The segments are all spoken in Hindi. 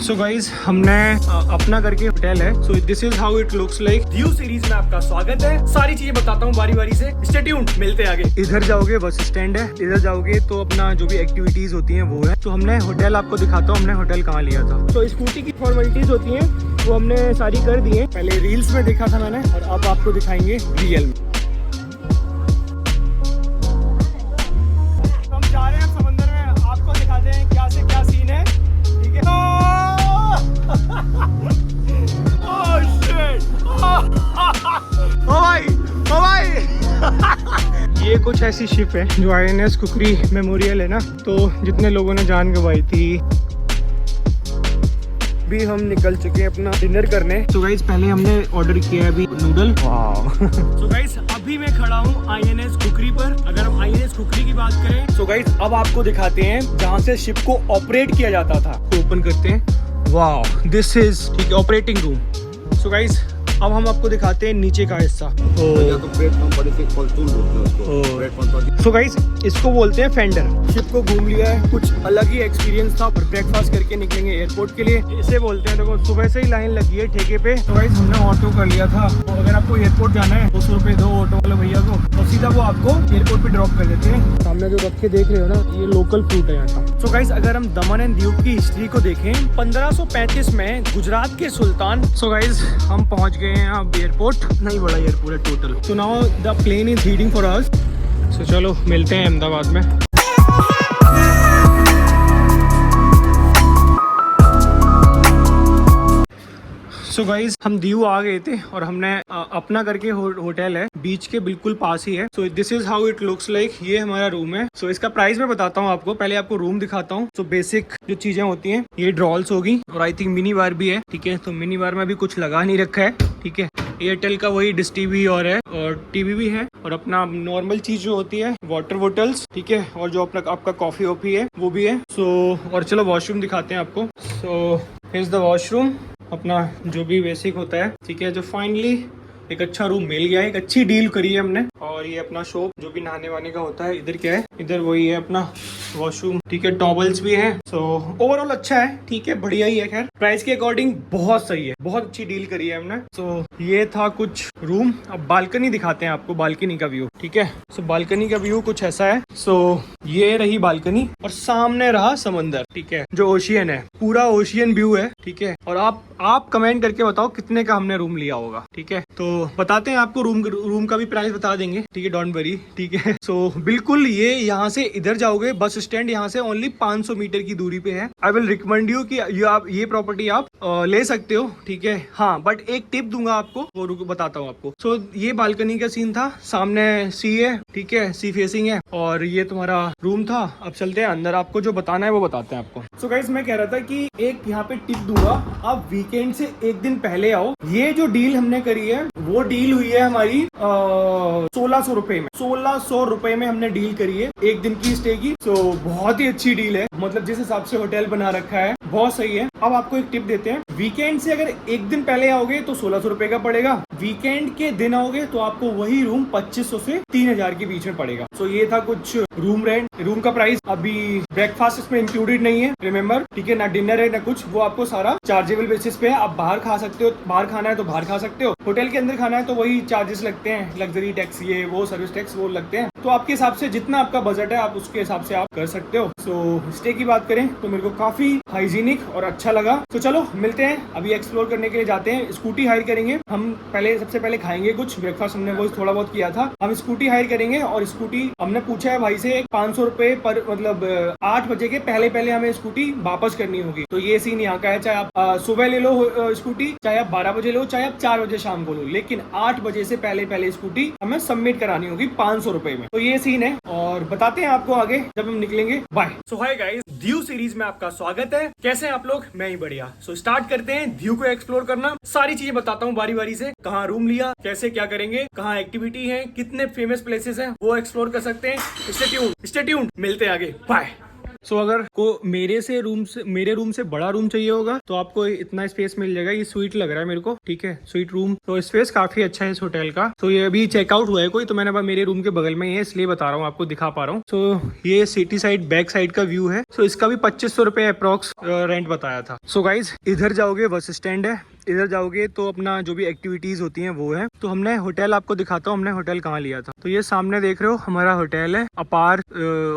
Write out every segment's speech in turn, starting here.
सो गाइज हमने अपना करके होटल है। सो this is how it looks like. View series में आपका स्वागत है। सारी चीजें बताता हूँ बारी बारी से। स्टे ट्यून्ड, मिलते हैं आगे। इधर जाओगे बस स्टैंड है, इधर जाओगे तो अपना जो भी एक्टिविटीज होती हैं वो है। तो हमने होटल आपको दिखाता हूँ हमने होटल कहाँ लिया था। तो स्कूटी की फॉर्मेलिटीज होती हैं वो हमने सारी कर दी है। पहले रील्स में देखा था मैंने और अब आपको दिखाएंगे रियल में। तो हम जा रहे हैं समंदर में, आपको दिखाते हैं क्या से क्या सीन है। ठीक है। ओह शिट, ओ भाई ये कुछ ऐसी शिप है जो INS कुकरी मेमोरियल है ना। तो जितने लोगों ने जान गंवाई थी भी हम निकल चुके हैं अपना डिनर करने। तो गाइस पहले हमने ऑर्डर किया है अभी नूडल। वाओ तो गाइस अभी मैं खड़ा हूँ INS कुकरी पर। अगर हम INS कुकरी की बात करें तो गाइस अब आपको दिखाते हैं जहाँ से शिप को ऑपरेट किया जाता था। तो ओपन करते हैं। वाओ दिस इज ठीक है ऑपरेटिंग रूम। सो गाइस अब हम आपको दिखाते हैं नीचे का हिस्सा। सो गाइस इसको बोलते हैं फेंडर। शिप को घूम लिया है, कुछ अलग ही एक्सपीरियंस था। और ब्रेकफास्ट करके निकलेंगे एयरपोर्ट के लिए। इसे बोलते हैं, देखो सुबह से ही लाइन लगी है ठेके पे। तो गाइस हमने ऑटो कर लिया था। तो अगर आपको एयरपोर्ट जाना है 200 रुपये दो ऑटो वाले भैया को और सीधा वो आपको एयरपोर्ट पे ड्रॉप कर देते हैं। सामने जो रख के देख रहे हो ना ये लोकल फ्रूट है यहाँ का। सो गाइस अगर हम दमन एंड दीव की हिस्ट्री को देखें 1535 में गुजरात के सुल्तान। सो गाइस हम पहुँच गए हैं अब एयरपोर्ट। नहीं बड़ा एयरपोर्ट है total. So now the plane is heating for us. So चलो मिलते हैं अहमदाबाद में। सो गाइज हम दीव आ गए थे और हमने अपना करके होटल है बीच के बिल्कुल पास ही है। सो this is how it looks like. ये हमारा रूम है। सो इसका प्राइस मैं बताता हूँ आपको। पहले आपको रूम दिखाता हूँ। सो बेसिक जो चीजें होती हैं ये ड्रॉल्स होगी और आई थिंक मिनी बार भी है। ठीक है, तो मिनी बार में भी कुछ लगा नहीं रखा है। ठीक है, एयरटेल का वही डिश टीवी और है और टीवी भी है और अपना नॉर्मल चीज जो होती है वाटर बोटल्स। ठीक है, और जो अपना आपका कॉफी वॉफी है वो भी है। सो और चलो वॉशरूम दिखाते हैं आपको। So here is the washroom, अपना जो भी बेसिक होता है। ठीक है, जो फाइनली एक अच्छा रूम मिल गया है। एक अच्छी डील करी है हमने। और ये अपना शॉप जो भी नहाने वाने का होता है। इधर क्या है, इधर वही है अपना वॉशरूम। ठीक है, टॉवल्स भी हैं। सो ओवरऑल अच्छा है। ठीक है, बढ़िया ही है। खैर प्राइस के अकॉर्डिंग बहुत सही है, बहुत अच्छी डील करी है हमने। सो ये था कुछ रूम। अब बालकनी दिखाते हैं आपको, बालकनी का व्यू। ठीक है, सो बालकनी का व्यू कुछ ऐसा है। सो ये रही बालकनी और सामने रहा समंदर। ठीक है, जो ओशियन है, पूरा ओशियन व्यू है। ठीक है, और आप कमेंट करके बताओ कितने का हमने रूम लिया होगा। ठीक है, तो बताते हैं आपको। रूम का भी प्राइस बता देंगे। ठीक है, डोंट वरी। ठीक है, सो बिल्कुल ये यहाँ से इधर जाओगे बस स्टैंड, यहाँ से ओनली 500 मीटर की दूरी पे है। आई विल रिकमेंड यू कि ये प्रॉपर्टी आप ले सकते हो। ठीक है, हाँ बट एक टिप दूंगा आपको, वो बताता हूँ आपको। सो ये बालकनी का सीन था, सामने सी है। ठीक है, सी फेसिंग है और ये तुम्हारा रूम था। अब चलते हैं अंदर, आपको जो बताना है वो बताते हैं आपको। सो गाइस मैं कह रहा था कि एक यहाँ पे टिप दूंगा, आप वीकेंड से एक दिन पहले आओ। ये जो डील हमने करी है वो डील हुई है हमारी 1600 रुपए में। 1600 रुपए में हमने डील करी है एक दिन की स्टे की। सो बहुत ही अच्छी डील है, मतलब जिस हिसाब से होटल बना रखा है बहुत सही है। अब आपको एक टिप देते हैं, वीकेंड से अगर एक दिन पहले आओगे तो 1600 रुपए का पड़ेगा। वीकेंड के दिन आओगे तो आपको वही रूम 2500 से 3000 के बीच में पड़ेगा। सो ये था कुछ रूम रेंट, रूम का प्राइस। अभी ब्रेकफास्ट इसमें इंक्लूडेड नहीं है, रिमेम्बर। ठीक है, ना डिनर है ना कुछ, वो आपको सारा चार्जेबल बेसिस पे है। आप बाहर खा सकते हो, बाहर खाना है तो बाहर खा सकते हो। होटल के अंदर खाना है तो वही चार्जेस लगते हैं, लग्जरी टैक्स ये वो सर्विस टैक्स वो लगते हैं। तो आपके हिसाब से जितना आपका बजट है आप उसके हिसाब से आप कर सकते हो। सो स्टे की बात करें तो मेरे को काफी हाइजीनिक और अच्छा लगा। तो चलो मिलते हैं, अभी एक्सप्लोर करने के लिए जाते हैं। स्कूटी हायर करेंगे हम, पहले सबसे पहले खाएंगे कुछ। ब्रेकफास्ट हमने वो थोड़ा बहुत किया था। हम स्कूटी हायर करेंगे और स्कूटी हमने पूछा है भाई से 500 रुपए पर, मतलब 8 बजे के पहले हमें स्कूटी वापस करनी होगी। तो ये सीन यहाँ का है, चाहे आप सुबह ले लो स्कूटी, चाहे आप 12 बजे लो, चाहे आप 4 बजे शाम को लो, लेकिन 8 बजे से पहले स्कूटी हमें सबमिट करानी होगी 500 रुपए में। तो ये सीन है और बताते हैं आपको आगे जब हम निकलेंगे। बाय। सो हाय गाइस, दीव सीरीज में आपका स्वागत है। कैसे हैं आप लोग? मैं ही बढ़िया। सो स्टार्ट करते हैं दीव को एक्सप्लोर करना। सारी चीजें बताता हूँ बारी बारी से, कहाँ रूम लिया, कैसे क्या करेंगे, कहाँ एक्टिविटी है, कितने फेमस प्लेसेस हैं वो एक्सप्लोर कर सकते हैं। स्टे ट्यून्ड, मिलते हैं आगे। बाय। सो अगर को मेरे रूम से बड़ा रूम चाहिए होगा तो आपको इतना स्पेस मिल जाएगा। ये स्वीट लग रहा है मेरे को, ठीक है, स्वीट रूम। तो स्पेस काफी अच्छा है इस होटल का। तो ये अभी चेकआउट हुआ है कोई, तो मैंने अब मेरे रूम के बगल में ही है इसलिए बता रहा हूँ, आपको दिखा पा रहा हूँ। सो ये सिटी साइड बैक साइड का व्यू है। सो इसका भी 2500 रुपए अप्रॉक्स रेंट बताया था। सो गाइज इधर जाओगे बस स्टैंड है, इधर जाओगे तो अपना जो भी एक्टिविटीज होती हैं वो है। तो हमने होटल आपको दिखाता हूँ हमने होटल कहाँ लिया था। तो ये सामने देख रहे हो हमारा होटल है, अपार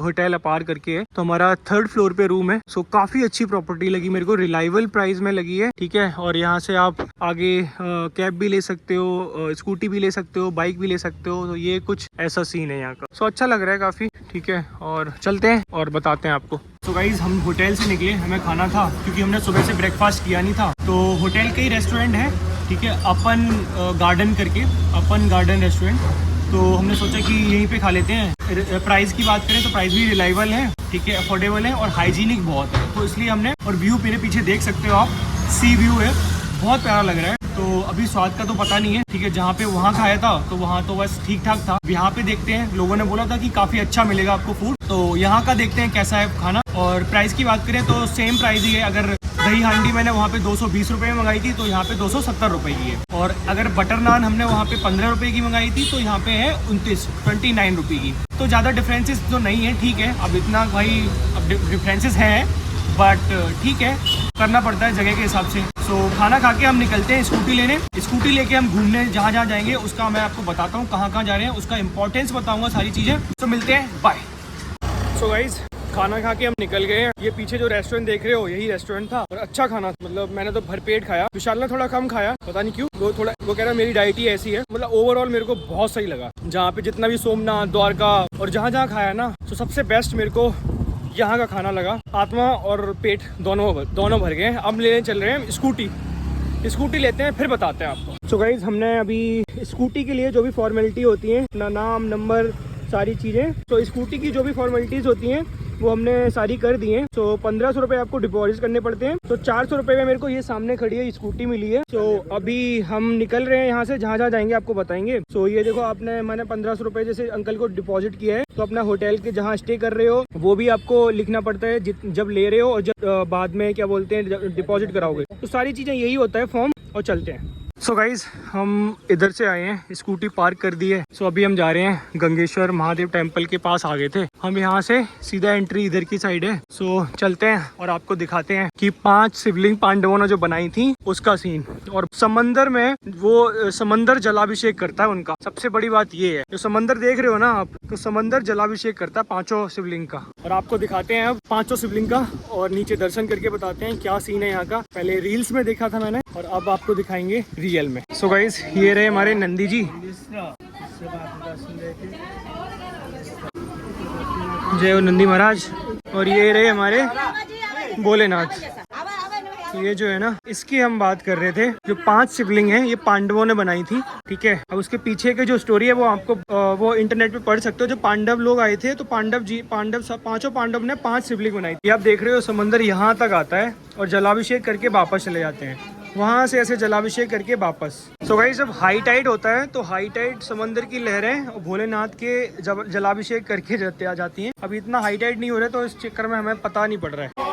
होटल अपार करके है। तो हमारा 3rd फ्लोर पे रूम है। सो काफी अच्छी प्रॉपर्टी लगी मेरे को, रिलायबल प्राइस में लगी है, ठीक है। और यहाँ से आप आगे कैब भी ले सकते हो, स्कूटी भी ले सकते हो, बाइक भी ले सकते हो। तो ये कुछ ऐसा सीन है यहाँ का। सो अच्छा लग रहा है काफी, ठीक है। और चलते हैं और बताते हैं आपको। तो गाइज हम होटल से निकले, हमें खाना था क्योंकि हमने सुबह से ब्रेकफास्ट किया नहीं था। तो होटल का ही रेस्टोरेंट है, ठीक है, अपन गार्डन करके, अपन गार्डन रेस्टोरेंट। तो हमने सोचा कि यहीं पे खा लेते हैं। प्राइस की बात करें तो प्राइस भी रिलायबल है, ठीक है, अफोर्डेबल है और हाइजीनिक बहुत है। तो इसलिए हमने, और व्यू मेरे पीछे देख सकते हो आप, सी व्यू है, बहुत प्यारा लग रहा है। तो अभी स्वाद का तो पता नहीं है, ठीक है। जहाँ पे वहाँ खाया था तो वहाँ तो बस ठीक ठाक था। यहाँ पे देखते हैं, लोगों ने बोला था कि काफ़ी अच्छा मिलेगा आपको फूड। तो यहाँ का देखते हैं कैसा है खाना। और प्राइस की बात करें तो सेम प्राइस ही है। अगर दही हांडी मैंने वहाँ पे 220 रुपये में मंगाई थी तो यहाँ पे 270 रुपये की है। और अगर बटर नान हमने वहाँ पे 15 रुपये की मंगाई थी तो यहाँ पे है 29 रुपये की। तो ज़्यादा डिफरेंसेस तो नहीं है, ठीक है। अब इतना भाई अब डिफरेंसेस हैं बट ठीक है, करना पड़ता है जगह के हिसाब से। सो खाना खा के हम निकलते हैं स्कूटी लेने। स्कूटी लेके हम घूमने जहाँ जहाँ जाएंगे उसका मैं आपको बताता हूँ, कहाँ कहाँ जा रहे हैं, उसका इंपॉर्टेंस बताऊँगा, सारी चीज़ें। तो मिलते हैं, बाय। सो गाइज खाना खा के हम निकल गए हैं। ये पीछे जो रेस्टोरेंट देख रहे हो यही रेस्टोरेंट था और अच्छा खाना, मतलब मैंने तो भरपेट खाया। विशाल ने थोड़ा कम खाया, पता नहीं क्यों, वो कह रहा मेरी डाइट ही ऐसी है। मतलब ओवरऑल मेरे को बहुत सही लगा। जहाँ पे जितना भी सोमनाथ, द्वारका और जहाँ जहाँ खाया ना, तो सबसे बेस्ट मेरे को यहाँ का खाना लगा। आत्मा और पेट दोनों भर गए। अब लेने चल रहे हैं स्कूटी लेते हैं, फिर बताते हैं आपको। सो गाइज हमने अभी स्कूटी के लिए जो भी फॉर्मेलिटी होती है, अपना नाम, नंबर, सारी चीज़ें, तो स्कूटी की जो भी फॉर्मेलिटीज़ होती हैं वो हमने सारी कर दी हैं। सो 1500 रुपये आपको डिपॉजिट करने पड़ते हैं। तो 400 रुपये में मेरे को ये सामने खड़ी है स्कूटी मिली है। सो अभी हम निकल रहे हैं यहाँ से, जहाँ जहाँ जाएंगे आपको बताएंगे। सो ये देखो, मैंने 1500 रुपये जैसे अंकल को डिपॉजिट किया है। तो अपना होटल के जहाँ स्टे कर रहे हो वो भी आपको लिखना पड़ता है जब ले रहे हो और जब बाद में क्या बोलते हैं डिपॉजिट कराओगे। तो सारी चीज़ें यही होता है फॉर्म। और चलते हैं। सो गाइज हम इधर से आए हैं, स्कूटी पार्क कर दी है। सो अभी हम जा रहे हैं गंगेश्वर महादेव टेम्पल के पास आ गए थे हम। यहाँ से सीधा एंट्री इधर की साइड है। सो चलते हैं और आपको दिखाते हैं कि 5 शिवलिंग पांडवों ने जो बनाई थी उसका सीन। और समंदर में वो समंदर जलाभिषेक करता है उनका। सबसे बड़ी बात ये है, जो समंदर देख रहे हो ना आप, तो समंदर जलाभिषेक करता है 5 शिवलिंग का। और आपको दिखाते हैं अब 5 शिवलिंग का और नीचे दर्शन करके बताते हैं क्या सीन है यहाँ का। पहले रील्स में देखा था मैंने और अब आपको दिखाएंगे रियल में। सो गाइज ये रहे हमारे नंदी जी, जय हो नंदी महाराज। और ये रहे हमारे भोलेनाथ। तो ये जो है ना, इसकी हम बात कर रहे थे। जो 5 शिवलिंग हैं ये पांडवों ने बनाई थी, ठीक है। अब उसके पीछे की जो स्टोरी है वो आपको वो इंटरनेट पे पढ़ सकते हो। जो पांडव लोग आए थे तो पांचों पांडव ने 5 शिवलिंग बनाई थी। आप देख रहे हो समंदर यहाँ तक आता है और जलाभिषेक करके वापस चले जाते हैं। वहाँ से ऐसे जलाभिषेक करके वापस। सो गाइस जब हाई टाइड होता है तो हाई टाइड समंदर की लहरें और भोलेनाथ के जलाभिषेक करके जाती हैं। अभी इतना हाई टाइड नहीं हो रहा है तो इस चक्कर में हमें पता नहीं पड़ रहा है।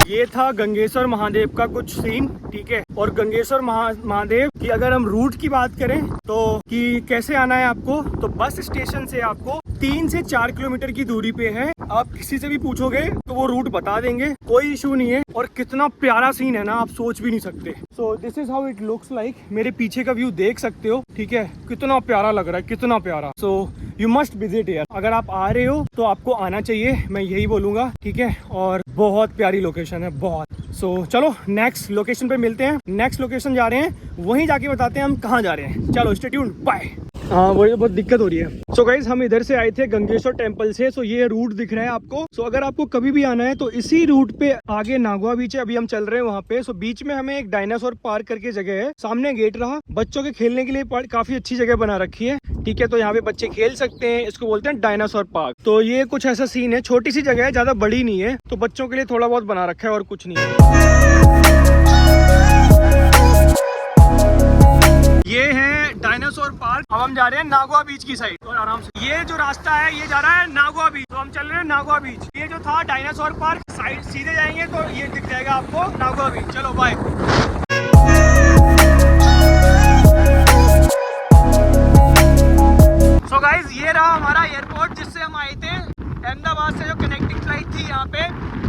ये था गंगेश्वर महादेव का कुछ सीन, ठीक है। और गंगेश्वर महादेव की अगर हम रूट की बात करें तो कि कैसे आना है आपको, तो बस स्टेशन से आपको 3 से 4 किलोमीटर की दूरी पे है। आप किसी से भी पूछोगे तो वो रूट बता देंगे, कोई इशू नहीं है। और कितना प्यारा सीन है ना, आप सोच भी नहीं सकते। सो this is how it looks like. मेरे पीछे का व्यू देख सकते हो, ठीक है, कितना प्यारा लग रहा है, कितना प्यारा। So you must visit here. अगर आप आ रहे हो तो आपको आना चाहिए, मैं यही बोलूंगा, ठीक है। और बहुत प्यारी लोकेशन है, बहुत। सो चलो नेक्स्ट लोकेशन पे मिलते हैं। नेक्स्ट लोकेशन जा रहे हैं, वहीं जाके बताते हैं हम कहाँ जा रहे हैं। चलो स्टे ट्यून्ड, बाय। हाँ वही बहुत दिक्कत हो रही है। सो गाइज हम इधर से आए थे गंगेश्वर टेम्पल से। सो ये रूट दिख रहा है आपको। सो अगर आपको कभी भी आना है तो इसी रूट पे आगे नागवा बीच है, अभी हम चल रहे हैं वहाँ पे। सो बीच में हमें एक डायनासोर पार्क करके जगह है, सामने गेट रहा, बच्चों के खेलने के लिए काफी अच्छी जगह बना रखी है, ठीक है। तो यहाँ पे बच्चे खेल सकते हैं, इसको बोलते हैं डायनासोर पार्क। तो ये कुछ ऐसा सीन है, छोटी सी जगह है, ज्यादा बड़ी नहीं है, तो बच्चों के लिए थोड़ा बहुत बना रखा है और कुछ नहीं है। ये है डायनासोर पार्क। अब हम जा रहे हैं नागवा बीच की साइड और आराम से। ये जो रास्ता है ये जा रहा है नागवा बीच, तो हम चल रहे हैं नागवा बीच। ये जो था डायनासोर पार्क, साइड सीधे जाएंगे तो ये दिख जाएगा आपको नागवा बीच। चलो बाय। सो गाइज ये रहा हमारा एयरपोर्ट जिससे हम आए थे, अहमदाबाद से जो कनेक्टिंग फ्लाइट थी यहाँ पे।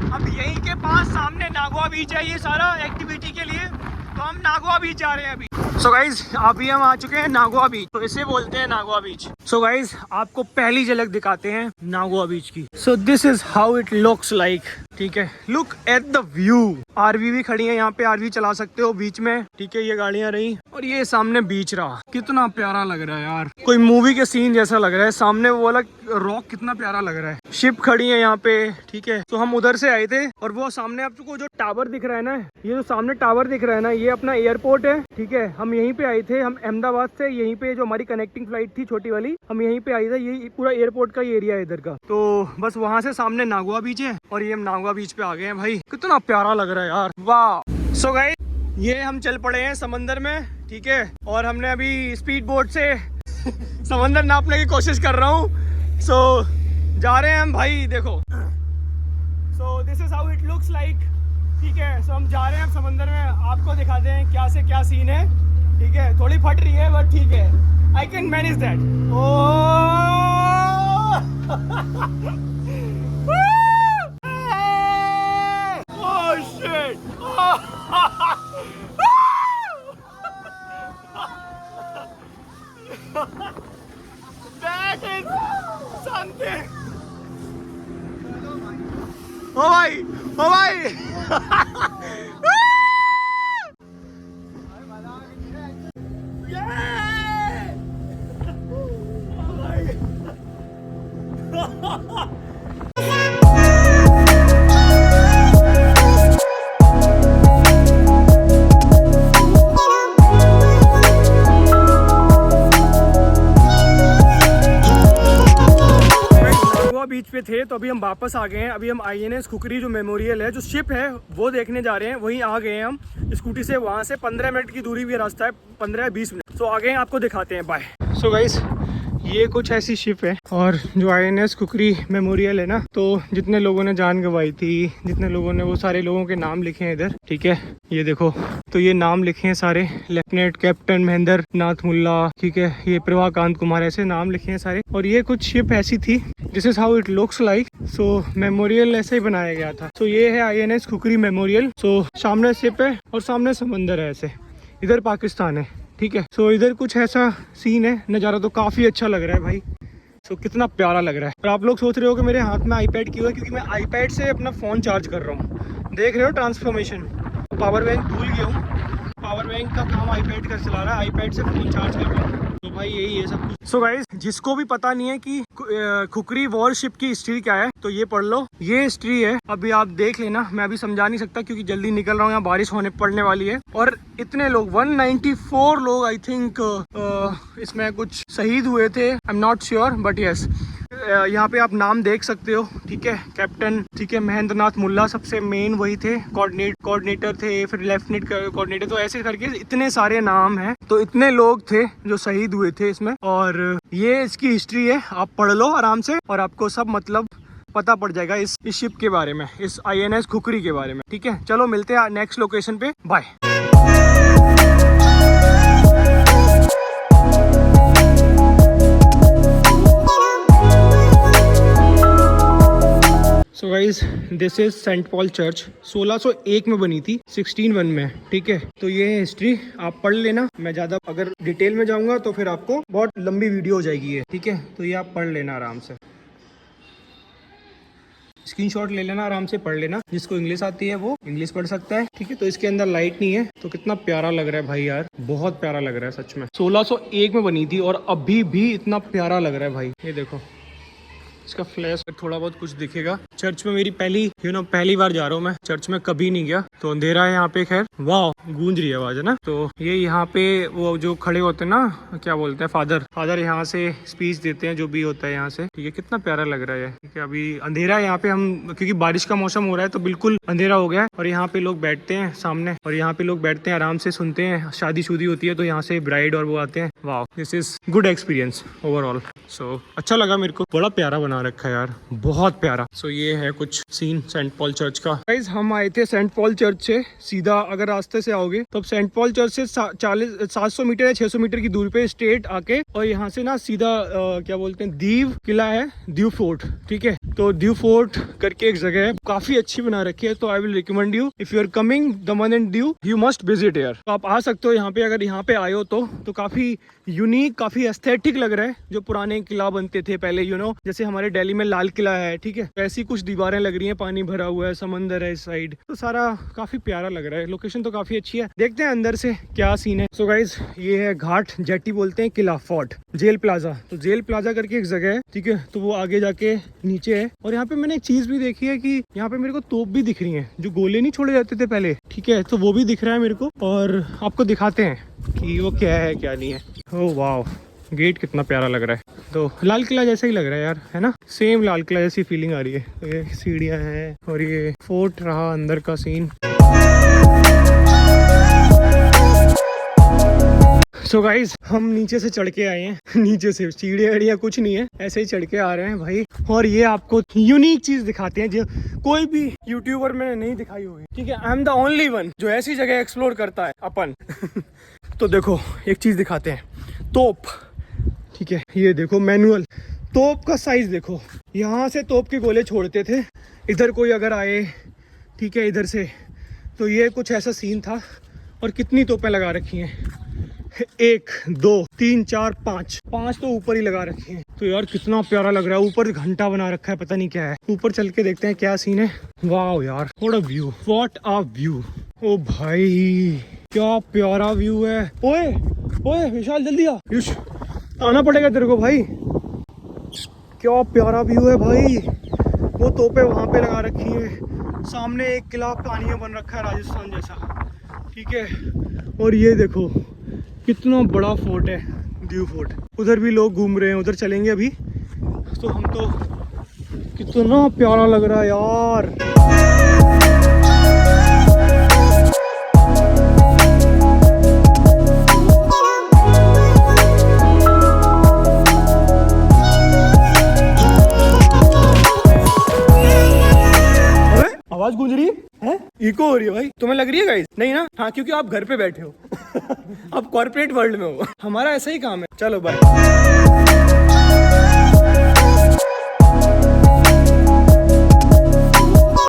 अब यहीं के पास सामने नागवा बीच है, ये सारा एक्टिविटी के लिए, तो हम नागवा बीच जा रहे हैं अभी। सो गाइज अभी हम आ चुके हैं नागवा बीच, तो इसे बोलते हैं नागवा बीच। सो गाइज आपको पहली झलक दिखाते हैं नागवा बीच की। So this is how it looks like, ठीक है। Look at the view. RV भी खड़ी है यहाँ पे, आरवी चला सकते हो बीच में, ठीक है। ये गाड़ियां रही और ये सामने बीच रहा। कितना प्यारा लग रहा है यार, कोई मूवी के सीन जैसा लग रहा है। सामने वो वाला रॉक कितना प्यारा लग रहा है। शिप खड़ी है यहाँ पे, ठीक है। तो हम उधर से आए थे और वो सामने आपको जो टावर दिख रहा है ना, ये जो सामने टावर दिख रहा है ना, ये अपना एयरपोर्ट है, ठीक है। हम यहीं पे आए थे, हम अहमदाबाद से यहीं पे जो हमारी कनेक्टिंग फ्लाइट थी छोटी वाली, हम यहीं पे आए थे। ये पूरा एयरपोर्ट का एरिया है इधर का। तो बस वहाँ से सामने नागवा बीच है और ये हम नागवा बीच पे आ गए हैं। भाई कितना प्यारा लग रहा है यार, वाह। सो गाइस ये हम चल पड़े हैं समंदर में, ठीक है। और हमने अभी स्पीड बोट से समंदर नापने की कोशिश कर रहा हूँ। सो जा रहे हैं हम भाई, देखो। सो this is how it looks like, ठीक है। सो हम जा रहे हैं समंदर में, आपको दिखाते हैं क्या से क्या सीन है, ठीक है। थोड़ी फट रही है बट ठीक है, I can manage that. Oh shit! That is something. Oh भाई, oh भाई. बीच पे थे तो अभी हम वापस आ गए हैं। अभी हम INS खुकरी जो मेमोरियल है, जो शिप है, वो देखने जा रहे हैं। वहीं आ गए हैं हम स्कूटी से। वहाँ से 15 मिनट की दूरी भी रास्ता है, 15-20 मिनट। तो आ गए हैं, आपको दिखाते हैं। बाय। सो गाइस ये कुछ ऐसी शिप है और जो INS खुकरी मेमोरियल है ना, तो जितने लोगों ने जान गंवाई थी, जितने लोगों ने, वो सारे लोगों के नाम लिखे हैं इधर, ठीक है। ये देखो, तो ये नाम लिखे हैं सारे, लेफ्टिनेंट कैप्टन महेंद्र नाथ मुल्ला, ठीक है। ये प्रभाकांत कुमार, ऐसे नाम लिखे हैं सारे। और ये कुछ शिप ऐसी थी, this is how it looks like. So memorial ऐसे ही बनाया गया था। सो ये है INS खुकरी मेमोरियल। सो सामने शिप है और सामने समंदर है, ऐसे। इधर पाकिस्तान है, ठीक है। सो इधर कुछ ऐसा सीन है, नज़ारा तो काफ़ी अच्छा लग रहा है भाई। सो कितना प्यारा लग रहा है। और आप लोग सोच रहे हो कि मेरे हाथ में iPad क्यों है, क्योंकि मैं iPad से अपना फ़ोन चार्ज कर रहा हूँ। देख रहे हो ट्रांसफॉर्मेशन। पावर बैंक भूल गया हूँ, पावर बैंक का काम iPad कर चला रहा है, iPad से फ़ोन चार्ज कर रहा हूँ। तो भाई यही है सब कुछ। सो गाइस जिसको भी पता नहीं है कि खुकरी वॉरशिप की हिस्ट्री क्या है, तो ये पढ़ लो, ये हिस्ट्री है। अभी आप देख लेना, मैं अभी समझा नहीं सकता क्योंकि जल्दी निकल रहा हूँ, यहाँ बारिश होने पड़ने वाली है। और इतने लोग 194 लोग आई थिंक इसमें कुछ शहीद हुए थे, I am not sure but yes. यहाँ पे आप नाम देख सकते हो, ठीक है। कैप्टन, ठीक है, महेंद्र नाथ मुल्ला सबसे मेन वही थे, कोऑर्डिनेटर थे, फिर लेफ्टिनेंट कोऑर्डिनेटर, तो ऐसे करके इतने सारे नाम हैं। तो इतने लोग थे जो शहीद हुए थे इसमें, और ये इसकी हिस्ट्री है। आप पढ़ लो आराम से और आपको सब मतलब पता पड़ जाएगा इस शिप के बारे में, इस INS खुकरी के बारे में, ठीक है। चलो मिलते हैं नेक्स्ट लोकेशन पे, bye. So guys this is Saint Paul church, 1601 में बनी थी, 1601 में, ठीक है। तो ये है हिस्ट्री, आप पढ़ लेना। मैं ज़्यादा अगर डिटेल में जाऊंगा तो फिर आपको बहुत लंबी वीडियो हो जाएगी ये, ठीक है। तो ये आप पढ़ लेना आराम से। स्क्रीनशॉट ले लेना, आराम से पढ़ लेना, जिसको इंग्लिश आती है वो इंग्लिश पढ़ सकता है, ठीक है। तो इसके अंदर लाइट नहीं है, तो कितना प्यारा लग रहा है भाई यार, बहुत प्यारा लग रहा है सच में। 1601 में बनी थी और अभी भी इतना प्यारा लग रहा है भाई। ये देखो इसका फ्लैश थोड़ा बहुत कुछ दिखेगा। चर्च में मेरी पहली बार जा रहा हूँ मैं, चर्च में कभी नहीं गया, तो अंधेरा है यहाँ पे। खैर वाह, गूंज रही है आवाज है ना। तो ये यहाँ पे वो जो खड़े होते हैं ना, क्या बोलते हैं, फादर यहाँ से स्पीच देते हैं, जो भी होता है यहाँ से, ठीक है। कितना प्यारा लग रहा है, ठीक है। अभी अंधेरा है यहाँ पे, हम क्योंकि बारिश का मौसम हो रहा है तो बिल्कुल अंधेरा हो गया है। और यहाँ पे लोग बैठते हैं सामने, और यहाँ पे लोग बैठते हैं आराम से सुनते हैं। शादी शुदी होती है तो यहाँ से ब्राइड और वो आते हैं। वाह, this is good experience overall. So अच्छा लगा मेरे को, बड़ा प्यारा बना रखा है यार, बहुत प्यारा। सो ये है कुछ सीन सेंट पॉल चर्च का। गाइस हम आए थे सेंट पॉल चर्च से सीधा, अगर रास्ते से आओगे तो सेंट पॉल चर्च से 700 मीटर या 600 मीटर की दूरी पे स्ट्रेट आके, और यहाँ से ना सीधा क्या बोलते हैं, दीव किला है, दीव फोर्ट, ठीक है। तो दीव फोर्ट करके एक जगह है, काफी अच्छी बना रखी है। तो I will recommend you, if you are coming Daman and Diu, you must visit here. तो आप आ सकते हो यहाँ पे, अगर यहाँ पे आए हो तो काफी यूनिक, काफी एस्थेटिक लग रहा है। जो पुराने किला बनते थे पहले, जैसे हमारे दिल्ली में लाल किला है, ठीक है, वैसी कुछ दीवारें लग रही हैं, पानी भरा हुआ है, समंदर है इस साइड, तो सारा काफी प्यारा लग रहा है। लोकेशन तो काफी अच्छी है, देखते हैं अंदर से क्या सीन है। सो गाइज ये है घाट जेटी बोलते हैं, किला फोर्ट, जेल प्लाजा। तो जेल प्लाजा करके एक जगह है, ठीक है, तो वो आगे जाके नीचे है। और यहाँ पे मैंने एक चीज भी देखी है कि यहाँ पे मेरे को तोप भी दिख रही है, जो गोले नहीं छोड़े जाते थे पहले, ठीक है, तो वो भी दिख रहा है मेरे को। और आपको दिखाते हैं कि वो क्या है क्या नहीं है। ओह वाह, गेट कितना प्यारा लग रहा है, तो लाल किला जैसा ही लग रहा है यार, है ना, सेम लाल किला जैसी फीलिंग आ रही है। ये सीढ़ियाँ हैं और ये फोर्ट रहा अंदर का सीन। सो गाइज हम नीचे से चढ़ के आए हैं, नीचे से सीढ़ियाँ कुछ नहीं है, ऐसे ही चढ़ के आ रहे हैं भाई। और ये आपको यूनिक चीज दिखाते हैं जो कोई भी यूट्यूबर में नहीं दिखाई होगी, ठीक है। I am the only one जो ऐसी जगह एक्सप्लोर करता है अपन। तो देखो एक चीज दिखाते हैं, तोप, ठीक है, ये देखो मैनुअल तोप का साइज देखो। यहाँ से तोप के गोले छोड़ते थे, इधर कोई अगर आए, ठीक है, इधर से, तो ये कुछ ऐसा सीन था। और कितनी तोपें लगा रखी हैं, 1 2 3 4 5 तो ऊपर ही लगा रखी हैं। तो यार कितना प्यारा लग रहा है, ऊपर घंटा बना रखा है, पता नहीं क्या है। ऊपर चल के देखते हैं क्या सीन है। वाह यार, what a view, what a view. ओ भाई क्या प्यारा व्यू है। ओए ओए विशाल जल्दी आ, आना पड़ेगा तेरे को भाई। क्या प्यारा व्यू है भाई, वो तोपें वहाँ पे लगा रखी है, सामने एक किला पानी में बन रखा है राजस्थान जैसा, ठीक है। और ये देखो कितना बड़ा फोर्ट है, दीव फोर्ट। उधर भी लोग घूम रहे हैं, उधर चलेंगे अभी। तो हम तो, कितना प्यारा लग रहा है यार। आवाज गूंज रही है, इको हो रही है भाई, तुम्हें लग रही है गाइस? नहीं ना? हाँ, क्योंकि आप घर पे बैठे हो। आप कॉर्पोरेट वर्ल्ड में हो, हमारा ऐसा ही काम है। चलो बाय।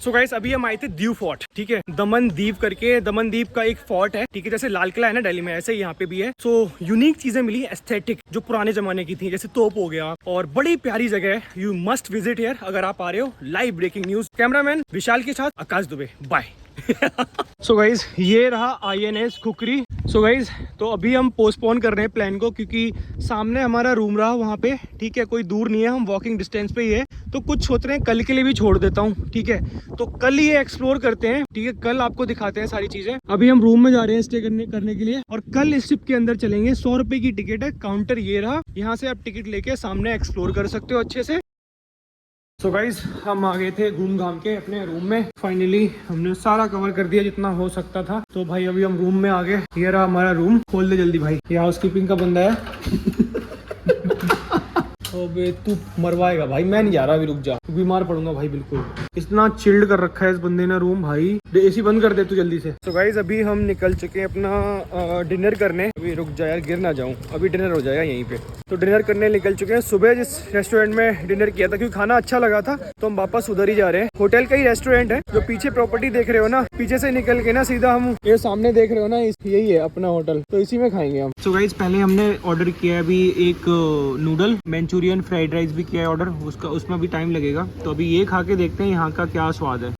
सो गाइस अभी हम आए थे दीव फोर्ट, ठीक है, दमन दीव करके, दमन दीव का एक फोर्ट है, ठीक है। जैसे लाल किला है ना दिल्ली में, ऐसे ही यहाँ पे भी है। सो यूनिक चीजें मिली, एस्थेटिक, जो पुराने जमाने की थी, जैसे तोप हो गया, और बड़ी प्यारी जगह है। यू मस्ट विजिट हियर अगर आप आ रहे हो। लाइव ब्रेकिंग न्यूज, कैमरामैन विशाल के साथ आकाश दुबे, बाय। सो गाइज ये रहा INS खुकरी। सो गाइज तो अभी हम पोस्टपोन कर रहे हैं प्लान को, क्योंकि सामने हमारा रूम रहा वहाँ पे, ठीक है, कोई दूर नहीं है, हम वॉकिंग डिस्टेंस पे ही है। तो कुछ सोच रहे हैं कल के लिए भी छोड़ देता हूँ, ठीक है। तो कल ये एक्सप्लोर करते हैं, ठीक है, कल आपको दिखाते हैं सारी चीजें। अभी हम रूम में जा रहे हैं स्टे करने के लिए, और कल इस शिप के अंदर चलेंगे। 100 रुपए की टिकट है, काउंटर ये रहा, यहाँ से आप टिकट लेके सामने एक्सप्लोर कर सकते हो अच्छे से। सो गाइज हम आ गए थे घूम घाम के अपने रूम में, फाइनली हमने सारा कवर कर दिया जितना हो सकता था। तो भाई अभी हम रूम में आ गए, ये रहा हमारा रूम। खोल दे जल्दी भाई, ये हाउसकीपिंग का बंदा है। अबे तू मरवाएगा भाई, मैं नहीं जा रहा, अभी रुक जा, बीमार पड़ूंगा भाई बिल्कुल। इतना चिल्ड कर रखा है इस बंदे ने रूम भाई, एसी बंद कर दे तू जल्दी से। तो गाइज अभी हम निकल चुके हैं अपना डिनर करने। अभी रुक जा यार, गिर ना जाऊं, अभी डिनर हो जाएगा यहीं पे। तो डिनर करने निकल चुके हैं। सुबह जिस रेस्टोरेंट में डिनर किया था क्योंकि खाना अच्छा लगा था तो हम वापस उधर ही जा रहे हैं। होटल का ही रेस्टोरेंट है। जो पीछे प्रॉपर्टी देख रहे हो ना, पीछे से निकल के ना सीधा हम ये सामने देख रहे हो ना, यही है अपना होटल, तो इसी में खाएंगे हम। सो गाइज पहले हमने ऑर्डर किया है अभी एक नूडल मंचूरियन फ्राइड राइस भी किया है ऑर्डर, उसका उसमें भी टाइम लगेगा। तो अभी ये खा के देखते हैं यहाँ का क्या स्वाद है।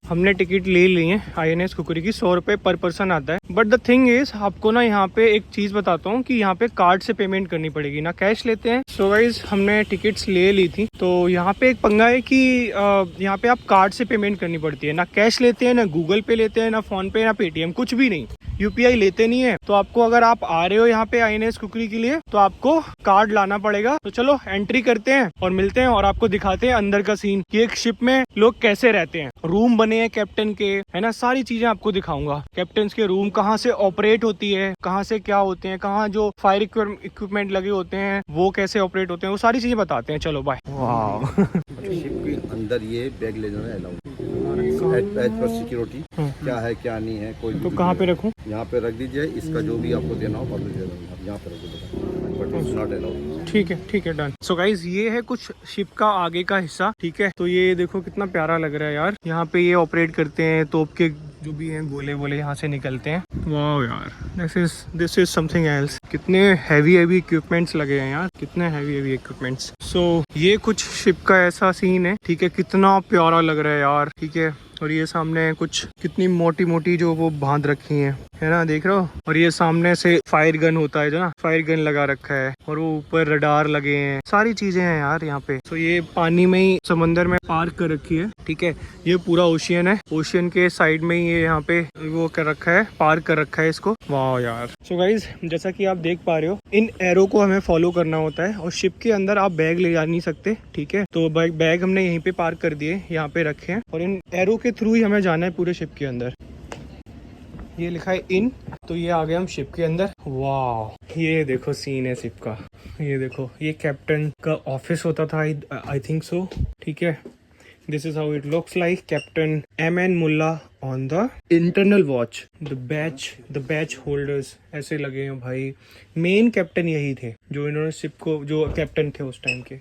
हमने टिकट ले ली है INS कुकरी की, 100 रुपये पर पर्सन आता है। बट द थिंग इज आपको ना यहाँ पे एक चीज बताता हूँ कि यहाँ पे कार्ड से पेमेंट करनी पड़ेगी, ना कैश लेते हैं। सो गाइस हमने टिकट्स ले ली थी। तो यहाँ पे एक पंगा है कि यहाँ पे आप कार्ड से पेमेंट करनी पड़ती है, ना कैश लेते हैं, ना गूगल पे लेते हैं, ना फोन पे, ना पेटीएम, कुछ भी नहीं। UPI लेते नहीं है। तो आपको अगर आप आ रहे हो यहाँ पे INS कुकरी के लिए तो आपको कार्ड लाना पड़ेगा। तो चलो एंट्री करते हैं और मिलते हैं और आपको दिखाते हैं अंदर का सीन कि एक शिप में लोग कैसे रहते हैं। रूम बने हैं कैप्टन के, है ना, सारी चीजें आपको दिखाऊंगा। कैप्टन के रूम कहाँ से ऑपरेट होती है, कहाँ से क्या होते हैं, कहाँ जो फायर इक्विपमेंट लगे होते हैं वो कैसे ऑपरेट होते हैं, वो सारी चीजें बताते हैं। चलो बाय। वाह शिप के अंदर ये बैग ले जाना अलाउड एज पर सिक्योरिटी, क्या है क्या नहीं है कोई। तो कहाँ पे रखूँ? यहाँ पे रख दीजिए। इसका जो भी आपको देना हो पब्लिक दे दो, आप यहाँ पे रख दीजिए, बट इट्स नॉट अलाउड। ठीक है डन। सो गाइज ये है कुछ शिप का आगे का हिस्सा, ठीक है। तो ये देखो कितना प्यारा लग रहा है यार। यहाँ पे ये ऑपरेट करते हैं, तोप के जो भी हैं गोले वोले यहाँ से निकलते हैं। वाह यार, दिस इज समथिंग एल्स। कितने हैवी इक्विपमेंट्स लगे हैं यार, कितने हैवी इक्विपमेंट्स। सो ये कुछ शिप का ऐसा सीन है, ठीक है। कितना प्यारा लग रहा है यार, ठीक है। और ये सामने कुछ कितनी मोटी मोटी जो वो बांध रखी है ना, देख रहे हो। और ये सामने से फायर गन होता है जो ना, फायर गन लगा रखा है। और वो ऊपर रडार लगे हैं, सारी चीजें हैं यार यहाँ पे। तो ये पानी में ही समंदर में पार्क कर रखी है, ठीक है। ये पूरा ओशियन है, ओशियन के साइड में ही ये यहाँ पे वो कर रखा है, पार्क कर रखा है इसको। वाह यार। सो गाइज जैसा कि आप देख पा रहे हो, इन एरो को हमें फॉलो करना होता है और शिप के अंदर आप बैग ले जा नहीं सकते, ठीक है। तो बैग हमने यहीं पे पार्क कर दिए, यहाँ पे रखे हैं और इन एरो के थ्रू ही हमें जाना है पूरे शिप के अंदर। ये लिखा है इन, तो ये आ गए हम शिप के अंदर। वाह ये देखो सीन है शिप का, ये देखो। ये कैप्टन का ऑफिस होता था, आई थिंक सो, ठीक है। This is how it looks like. Captain MN Mulla on the internal watch. The batch holders ऐसे लगे हैं भाई। मेन कैप्टन यही थे जो इन्होंने शिप को, जो कैप्टन थे उस टाइम के।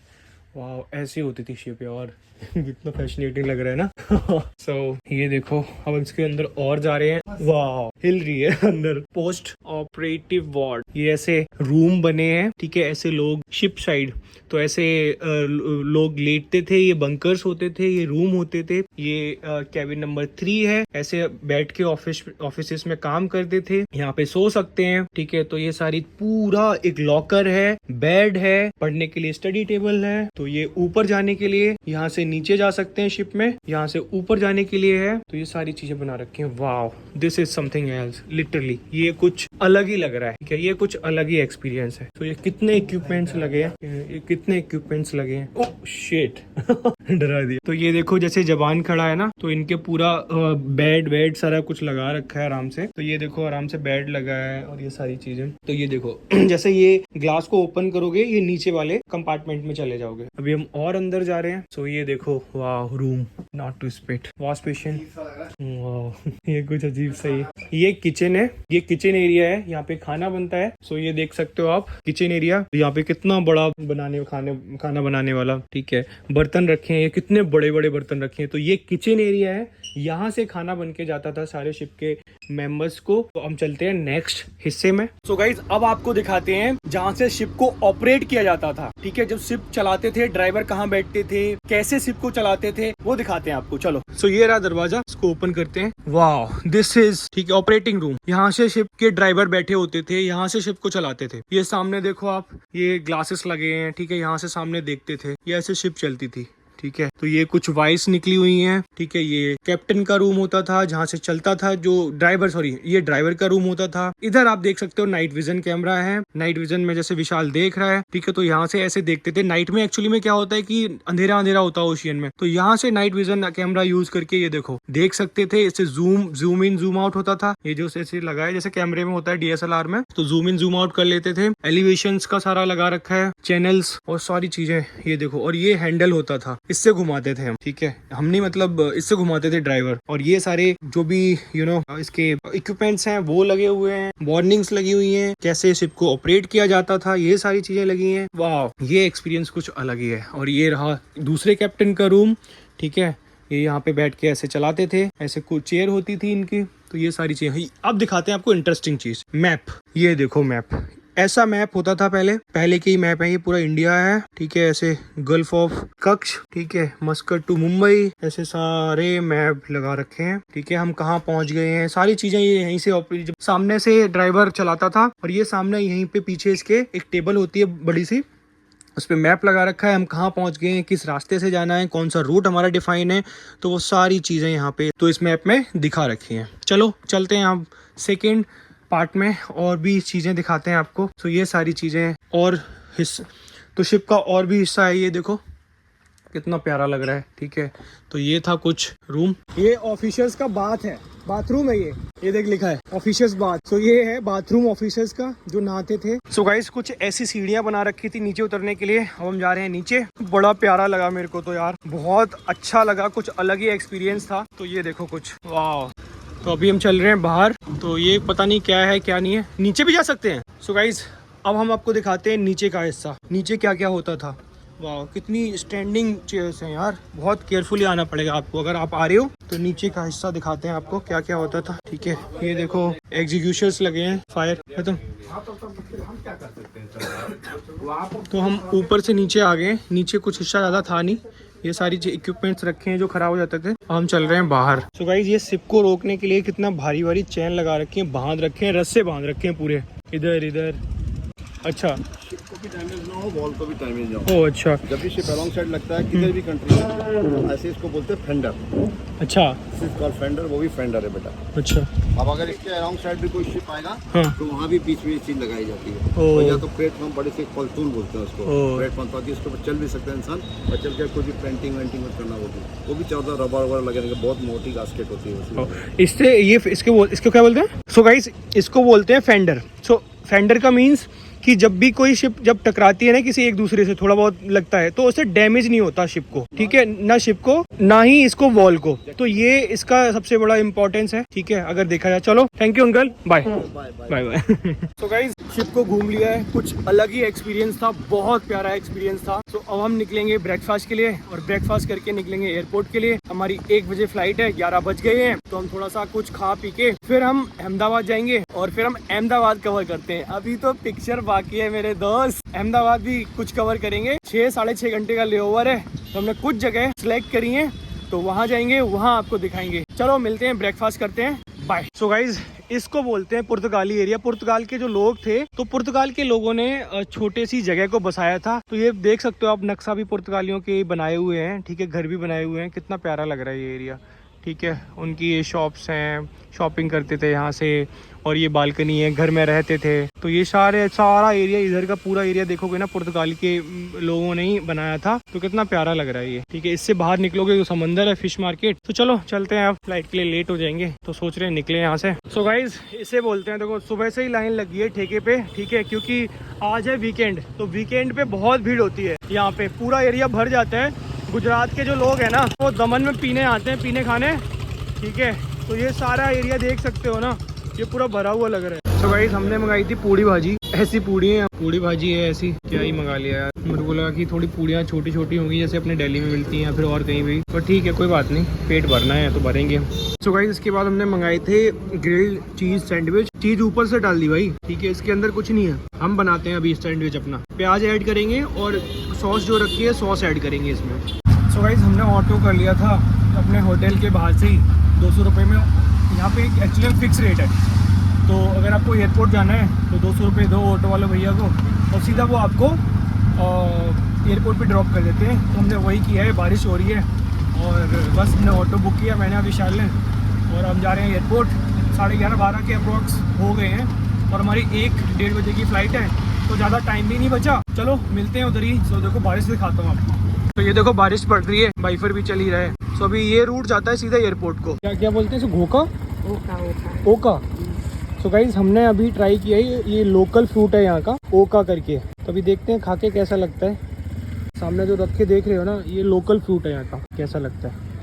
वाह ऐसी होती थी शिप यार। कितना फैसिनेटिंग लग रहा है ना। सो ये देखो अब इसके अंदर और जा रहे हैं। वाह हिल रही है अंदर। पोस्ट ऑपरेटिव वार्ड, ये ऐसे रूम बने हैं, ठीक है। ऐसे लोग शिप साइड तो ऐसे लोग लेटते थे, ये बंकर्स होते थे, ये रूम होते थे। ये कैबिन नंबर 3 है। ऐसे बैठ के ऑफिस में काम करते थे, यहाँ पे सो सकते हैं, ठीक है। तो ये सारी पूरा एक लॉकर है, बेड है, पढ़ने के लिए स्टडी टेबल है। तो ये ऊपर जाने के लिए यहाँ से नीचे जा सकते हैं शिप में, यहाँ से ऊपर जाने के लिए है। तो ये सारी चीजें बना रखी हैं। Wow this is something else literally. ये कुछ अलग ही लग रहा है, ठीक है। ये कुछ अलग ही एक्सपीरियंस है। तो ये कितने इक्विपमेंट्स लगे हैं, ये कितने इक्विपमेंट्स लगे हैं। ओह शिट डरा दिया। तो ये देखो जैसे जवान खड़ा है ना, तो इनके पूरा बेड सारा कुछ लगा रखा है आराम से। तो ये देखो आराम से बेड लगा है और ये सारी चीजें। तो ये देखो जैसे ये ग्लास को ओपन करोगे ये नीचे वाले कंपार्टमेंट में चले जाओगे। अभी हम और अंदर जा रहे हैं। सो ये देखो वाह room not to spit, wash basin. ये कुछ अजीब सा ही। ये किचन है, ये किचन एरिया है, यहाँ पे खाना बनता है। सो ये देख सकते हो आप किचन एरिया। यहाँ पे कितना बड़ा खाना बनाने वाला, ठीक है। बर्तन रखे हैं, ये कितने बड़े बड़े बर्तन रखे हैं। तो ये किचन एरिया है, यहाँ से खाना बन के जाता था सारे शिप के मेंबर्स को। तो हम चलते हैं नेक्स्ट हिस्से में। सो गाइज अब आपको दिखाते हैं जहाँ से शिप को ऑपरेट किया जाता था, ठीक है। जब शिप चलाते थे ड्राइवर कहाँ बैठते थे, कैसे शिप को चलाते थे, वो दिखाते हैं आपको। चलो सो ये रहा दरवाजा, इसको ओपन करते हैं। वाह दिस इज, ठीक है, ऑपरेटिंग रूम। यहाँ से शिप के ड्राइवर बैठे होते थे, यहाँ से शिप को चलाते थे। ये सामने देखो आप, ये ग्लासेस लगे हैं, ठीक है। यहाँ से सामने देखते थे, ये ऐसे शिप चलती थी। ठीक है। तो ये कुछ वाइस निकली हुई हैं, ठीक है। ये कैप्टन का रूम होता था जहाँ से चलता था, जो ड्राइवर, सॉरी ये ड्राइवर का रूम होता था। इधर आप देख सकते हो नाइट विजन कैमरा है, नाइट विजन में जैसे विशाल देख रहा है, ठीक है। तो यहाँ से ऐसे देखते थे। नाइट में एक्चुअली में क्या होता है कि अंधेरा अंधेरा होता है ओशियन में, तो यहाँ से नाइट विजन कैमरा यूज करके ये देखो देख सकते थे। इससे जूम इन जूम आउट होता था। ये जो ऐसे लगा है जैसे कैमरे में होता है DSLR में, तो जूम इन जूम आउट कर लेते थे। एलिवेशंस का सारा लगा रखा है, चैनल्स और सारी चीजें ये देखो। और ये हैंडल होता था, इससे घुमाते थे हम, ठीक है। हम नहीं मतलब इससे घुमाते थे ड्राइवर। और ये सारे जो भी इसके इक्विपमेंट्स हैं वो लगे हुए हैं, वार्निंग्स लगी हुई हैं, कैसे शिप को ऑपरेट किया जाता था, ये सारी चीजें लगी हैं। वाह, ये एक्सपीरियंस कुछ अलग ही है। और ये रहा दूसरे कैप्टन का रूम, ठीक है। ये यहाँ पे बैठ के ऐसे चलाते थे, ऐसे कुछ चेयर होती थी इनकी। तो ये सारी चीजें। अब दिखाते हैं आपको इंटरेस्टिंग चीज, मैप। ये देखो मैप, ऐसा मैप होता था पहले के ही मैप है ये। पूरा इंडिया है, ठीक है। ऐसे गल्फ ऑफ कच्छ, ठीक है, मस्कट टू मुंबई, ऐसे सारे मैप लगा रखे हैं, ठीक है। हम कहाँ पहुंच गए हैं, सारी चीजें ये यहीं से जब सामने से ड्राइवर चलाता था। और ये सामने यहीं पे पीछे इसके एक टेबल होती है बड़ी सी, उस पर मैप लगा रखा है। हम कहाँ पहुंच गए हैं, किस रास्ते से जाना है, कौन सा रूट हमारा डिफाइन है, तो वो सारी चीज़ें यहाँ पे तो इस मैप में दिखा रखी हैं। चलो चलते हैं अब सेकेंड पार्ट में, और भी चीज़ें दिखाते हैं आपको। तो ये सारी चीज़ें और हिस्सा, तो शिप का और भी हिस्सा है। ये देखो कितना प्यारा लग रहा है, ठीक है। तो ये था कुछ रूम। ये ऑफिसर्स का बाथ है, बाथरूम है ये देख लिखा है ऑफिसर्स बाथ। तो ये है बाथरूम ऑफिसर्स का जो नहाते थे। सो गाइस कुछ ऐसी सीढ़ियां बना रखी थी नीचे उतरने के लिए। अब हम जा रहे हैं नीचे। बड़ा प्यारा लगा मेरे को तो यार, बहुत अच्छा लगा, कुछ अलग ही एक्सपीरियंस था। तो ये देखो कुछ, वाह। तो अभी हम चल रहे हैं बाहर। तो ये पता नहीं क्या है क्या नहीं है, नीचे भी जा सकते हैं। सो गाइस अब हम आपको दिखाते हैं नीचे का हिस्सा, नीचे क्या क्या होता था। वाह, कितनी स्टैंडिंग चेयर्स हैं यार, बहुत केयरफुली आना पड़ेगा आपको अगर आप आ रहे हो। तो नीचे का हिस्सा दिखाते हैं आपको क्या क्या होता था, ठीक है। ये देखो एग्जीक्यूशंस लगे हैं, फायर खत्म। तो हम ऊपर से नीचे आ गए। नीचे कुछ हिस्सा ज़्यादा था नहीं, ये सारी इक्विपमेंट्स रखे हैं जो खराब हो जाते थे। हम चल रहे हैं बाहर। सो गाइस ये शिप को रोकने के लिए कितना भारी भारी चैन लगा रखी है, बांध रखे हैं, रस्से बांध रखे हैं पूरे इधर इधर। अच्छा, शिप को भी डैमेज ना हो, वॉल को भी डैमेज ना हो। अच्छा, जब भी शिप अलॉन्ग साइड लगता है किधर भी कंट्री में, ऐसे इसको बोलते हैं फेंडर। अच्छा, शिप कॉल फेंडर, वो भी फेंडर है बेटा। अच्छा। अब अगर इसके अलॉन्ग साइड भी कोई शिप आएगा हाँ। तो वहाँ भी बीच में ये चीज लगाई जाती है। ओ। तो या तो प्लेटफॉर्म बड़े से पॉल्टून बोलते हैं उसको, प्लेटफॉर्म, ताकि इसके ऊपर चल भी सकता है इंसान, और चल के कोई भी पेंटिंग वेंटिंग करना होगी। वो भी 14 रबर वबर लगाने के, बहुत मोटी गास्केट होती है उसमें। इससे ये इसको क्या बोलते हैं? सो गाइस इसको बोलते हैं फेंडर। सो फेंडर का मीन्स कि जब भी कोई शिप जब टकराती है ना किसी एक दूसरे से, थोड़ा बहुत लगता है, तो उससे डैमेज नहीं होता शिप को, ठीक है, ना शिप को ना ही इसको वॉल को। तो ये इसका सबसे बड़ा इंपॉर्टेंस है, ठीक है, अगर देखा जाए। चलो thank you uncle, bye bye bye. तो गाइस शिप को घूम लिया है, कुछ अलग ही एक्सपीरियंस था, बहुत प्यारा एक्सपीरियंस था। तो अब हम निकलेंगे ब्रेकफास्ट के लिए, और ब्रेकफास्ट करके निकलेंगे एयरपोर्ट के लिए। हमारी 1 बजे फ्लाइट है, 11 बज गए हैं। तो हम थोड़ा सा कुछ खा पी के फिर हम अहमदाबाद जाएंगे, और फिर हम अहमदाबाद कवर करते हैं। अभी तो पिक्चर बाकी है मेरे दोस्त, अहमदाबाद भी कुछ कवर करेंगे। 6-6.5 घंटे का लेओवर है, तो हमने कुछ जगह सिलेक्ट करी है, तो वहाँ जाएंगे, वहाँ आपको दिखाएंगे। चलो मिलते हैं, ब्रेकफास्ट करते हैं, बाय। सो गाइज इसको बोलते हैं पुर्तगाली एरिया। पुर्तगाल के जो लोग थे, तो पुर्तगाल के लोगों ने छोटे सी जगह को बसाया था। तो ये देख सकते हो आप, नक्शा भी पुर्तगालियों के बनाए हुए हैं, ठीक है, घर भी बनाए हुए हैं। कितना प्यारा लग रहा है ये एरिया, ठीक है। उनकी ये शॉप्स हैं, शॉपिंग करते थे यहाँ से, और ये बालकनी है, घर में रहते थे। तो ये सारा एरिया, इधर का पूरा एरिया देखोगे ना, पुर्तगाल के लोगों ने ही बनाया था। तो कितना प्यारा लग रहा है ये, ठीक है। इससे बाहर निकलोगे तो समंदर है, फिश मार्केट। तो चलो चलते हैं, अब फ्लाइट के लिए लेट हो जाएंगे, तो सोच रहे हैं निकले यहाँ से। सो गाइज इसे बोलते हैं, देखो सुबह से ही लाइन लगी है ठेके पे, ठीक है, क्योंकि आज है वीकेंड। तो वीकेंड पे बहुत भीड़ होती है यहाँ पे, पूरा एरिया भर जाता है। गुजरात के जो लोग हैं ना, वो दमन में पीने आते हैं, पीने खाने, ठीक है। तो ये सारा एरिया देख सकते हो ना, ये पूरा भरा हुआ लग रहा है। तो गाइस हमने मंगाई थी पूड़ी भाजी, ऐसी पूड़ी है, पूड़ी भाजी है ऐसी, क्या ही मंगा लिया यार। मेरे को लगा कि थोड़ी पूड़ियाँ छोटी छोटी होंगी जैसे अपने दिल्ली में मिलती हैं या फिर और कहीं भी, पर ठीक है कोई बात नहीं, पेट भरना है तो भरेंगे। सो गाइस इसके बाद हमने मंगाए थे ग्रिल्ड चीज सैंडविच। चीज ऊपर से डाल दी भाई, ठीक है, इसके अंदर कुछ नहीं है। हम बनाते हैं अभी सैंडविच अपना, प्याज ऐड करेंगे और सॉस जो रखी है सॉस ऐड करेंगे इसमें। सो गाइस हमने ऑटो कर लिया था अपने होटल के बाहर से ही, 200 रुपये में। यहाँ पे एक्चुअली फिक्स रेट है, तो अगर आपको एयरपोर्ट जाना है तो 200 रुपये दो ऑटो वाले भैया को, और सीधा वो आपको एयरपोर्ट पे ड्रॉप कर देते हैं। तो हमने वही किया है, बारिश हो रही है और बस हमने ऑटो बुक किया, मैंने अभी विशाल ने, और हम जा रहे हैं एयरपोर्ट। 11:30-12 के अप्रॉक्स हो गए हैं और हमारी 1-1:30 बजे की फ़्लाइट है, तो ज़्यादा टाइम भी नहीं बचा। चलो मिलते हैं उधर ही। सो देखो बारिश दिखाता हूँ आपको। तो ये देखो बारिश पड़ रही है, बाइफर भी चल ही रहा है। सो अभी ये रूट जाता है सीधा एयरपोर्ट को। क्या क्या बोलते हैं इसे, घोका ओका। सो गाइज हमने अभी ट्राई किया है, ये लोकल फ्रूट है यहाँ का, ओका करके। तो अभी देखते हैं खा के कैसा लगता है। सामने जो रख के देख रहे हो ना, ये लोकल फ्रूट है यहाँ का, कैसा लगता है।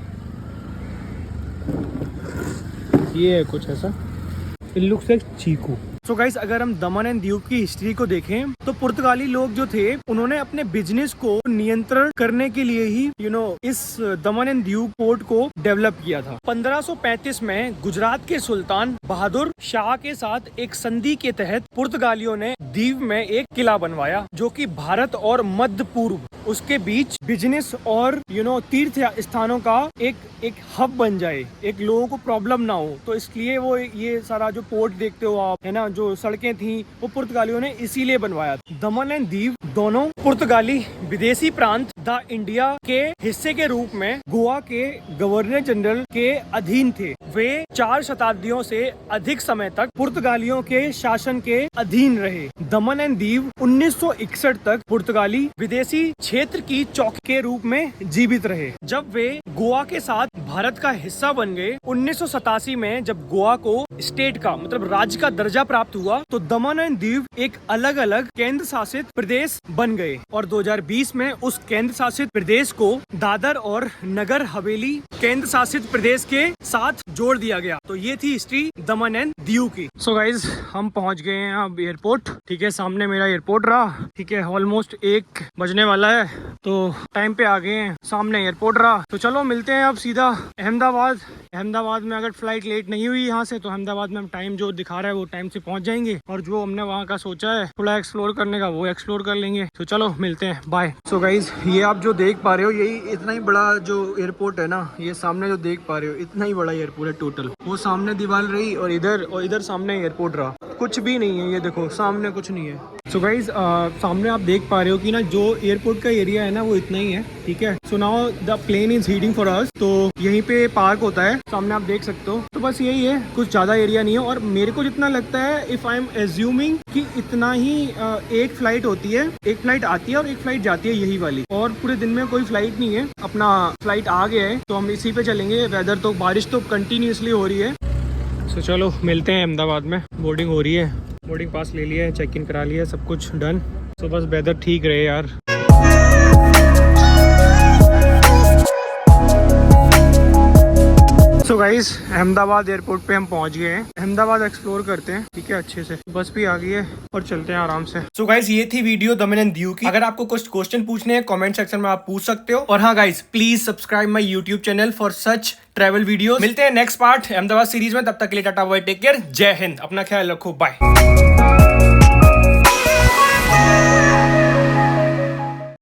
ये है कुछ ऐसा, it looks like chikoo. So guys अगर हम दमन एंड दीव की हिस्ट्री को देखें तो पुर्तगाली लोग जो थे उन्होंने अपने बिजनेस को नियंत्रण करने के लिए ही इस दमन एंड दीव पोर्ट को डेवलप किया था। 1535 में गुजरात के सुल्तान बहादुर शाह के साथ एक संधि के तहत पुर्तगालियों ने दीव में एक किला बनवाया, जो कि भारत और मध्य पूर्व उसके बीच बिजनेस और तीर्थ स्थानों का एक हब बन जाए, एक लोगों को प्रॉब्लम ना हो। तो इसलिए वो ये सारा जो पोर्ट देखते हो आप, है ना, जो सड़कें थी वो पुर्तगालियों ने इसीलिए बनवाया। दमन एंड दीव दोनों पुर्तगाली विदेशी प्रांत द इंडिया के हिस्से के रूप में गोवा के गवर्नर जनरल के अधीन थे। वे 4 शताब्दियों से अधिक समय तक पुर्तगालियों के शासन के अधीन रहे। दमन एंड दीव 1961 तक पुर्तगाली विदेशी क्षेत्र की चौकी के रूप में जीवित रहे। जब वे गोवा के साथ भारत का हिस्सा बन गए 1987 में, जब गोवा को स्टेट का मतलब राज्य का दर्जा प्राप्त हुआ, तो दमन एंड दीव एक अलग अलग केंद्र शासित प्रदेश बन गए और 2020 में उस केंद्र शासित प्रदेश को दादर और नगर हवेली केंद्र शासित प्रदेश के साथ जोड़ दिया गया। तो ये थी हिस्ट्री दमन एंड दीव की। सो गाइज हम पहुंच गए हैं अब एयरपोर्ट। ठीक है, सामने मेरा एयरपोर्ट रहा। ठीक है, ऑलमोस्ट 1 बजने वाला है, तो टाइम पे आ गए हैं। सामने एयरपोर्ट रहा, तो चलो मिलते हैं अब सीधा अहमदाबाद। अहमदाबाद में अगर फ्लाइट लेट नहीं हुई यहाँ से, तो अहमदाबाद में हम टाइम जो दिखा रहा है वो टाइम से पहुंच जाएंगे, और जो हमने वहाँ का सोचा है थोड़ा एक्सप्लोर करने का वो एक्सप्लोर कर लेंगे। तो चलो मिलते हैं, बाय। सो गाइज ये आप जो देख पा रहे हो, यही इतना ही बड़ा जो एयरपोर्ट है ना, ये सामने जो देख पा रहे हो इतना ही बड़ा एयरपोर्ट है टोटल। वो सामने दीवार रही और इधर सामने एयरपोर्ट रहा, कुछ भी नहीं है। ये देखो सामने कुछ नहीं है। सो गाइज सामने आप देख पा रहे हो कि ना जो एयरपोर्ट का एरिया है ना वो इतना ही है। ठीक है, so now the plane is heating for us. तो यहीं पे पार्क होता है, सामने आप देख सकते हो। तो बस यही है, कुछ ज़्यादा एरिया नहीं है। और मेरे को जितना लगता है, इफ़ आई एम एज्यूमिंग कि इतना ही एक फ्लाइट होती है, एक फ्लाइट आती है और एक फ्लाइट जाती है, यही वाली। और पूरे दिन में कोई फ्लाइट नहीं है, अपना फ्लाइट आ गया है तो हम इसी पे चलेंगे। वेदर तो बारिश तो कंटिन्यूसली हो रही है। सो चलो मिलते हैं अहमदाबाद में। बोर्डिंग हो रही है, बोर्डिंग पास ले लिया है, चेक इन करा लिया है, सब कुछ डन। सो बस वेदर ठीक रहे यार। सो गाइस अहमदाबाद एयरपोर्ट पे हम पहुंच गए हैं। अहमदाबाद एक्सप्लोर करते हैं, ठीक है, अच्छे से। बस भी आ गई है और चलते हैं आराम से। सो गाइस ये थी वीडियो दमन एंड दीव की। अगर आपको कुछ क्वेश्चन पूछने हैं कमेंट सेक्शन में आप पूछ सकते हो। और हाँ guys, please subscribe my YouTube channel for such travel videos. मिलते हैं नेक्स्ट पार्ट अहमदाबाद सीरीज में, तब तक के लिए टाटा बाय, टेक केयर, जय हिंद, अपना ख्याल रखो, बाय।